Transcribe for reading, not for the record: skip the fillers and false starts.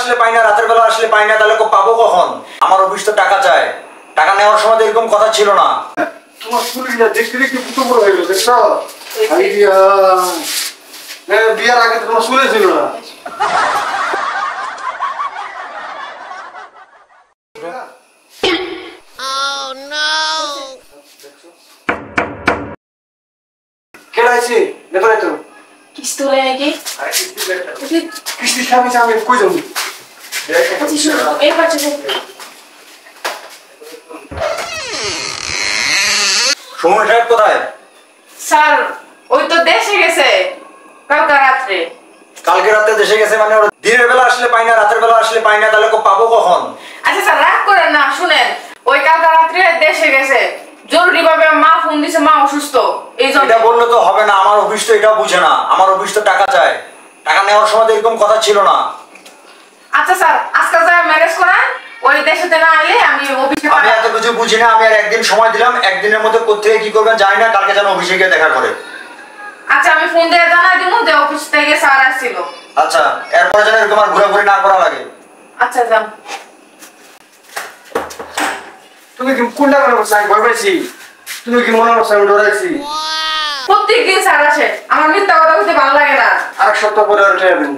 আসলে পাই না, রাতের বেলা আসলে পাই না, তাহলে পাবো কখন? আমার অফিস তো টাকা চায়, টাকা নেওয়ার সময় তো এরকম কথা ছিল না। তোমার চুলগুলো দেখতে দেখতে কত বড় হয়ে গেল, দেখছো? বিয়ার আগে তো তোমার চুলে ছিল না। কেডাইছে ভেতরে তো কিস্তি হলে নাকি কিস্তি খাবি আমি কই যাবো? এর পাশে সুমন সাহেব কোথায়? স্যার ওই তো দেশে গেছে কালকে রাত্রে। কালকে রাতে দেশে গেছে মানে ওরা দিনের বেলা আসলে পাই না, রাতের বেলা আসলে পাই না, তাহলে পাবো কখন? আচ্ছা স্যার রাগ করেন না, শুনেন ওই কালকে রাত্রে দেশে গেছে, জরুরি ভাবে মা ফোন দিছে, মা অসুস্থ, এই জন্য। এটা বললে তো হবে না, আমার অফিস তো এটাও বুঝে না, আমার অফিস তো টাকা চায়, টাকা নেওয়ার সময় তো এরকম কথা ছিল না। আচ্ছা স্যার আজকে যা ম্যানেজ করেন, ওই দেশেতে না আইলে আমি অফিসে আমি এত কিছু বুঝি না, আমি আর একদিন সময় দিলাম, একদিনের মধ্যে কোত্থেকে কি করবেন জানি না, কালকে যেন অফিসে গিয়ে দেখা করে। আচ্ছা আমি ফোন দিয়ে জানাই দিব যে অফিস থেকে স্যার আসছিল। আচ্ছা এরপরে যেন এরকম আর ঘোরাঘুরি না করা লাগে। আচ্ছা যান। তুমি কি কোনটা মনে করছো আমি ভয় পাইছি? তুমি কি মনে করছো আমি ডরাইছি? প্রত্যেকদিন স্যার আসে, আমার মিথ্যা কথা বলতে ভালো লাগে না। আরেক সপ্তাহ পরে উঠে যাবেন।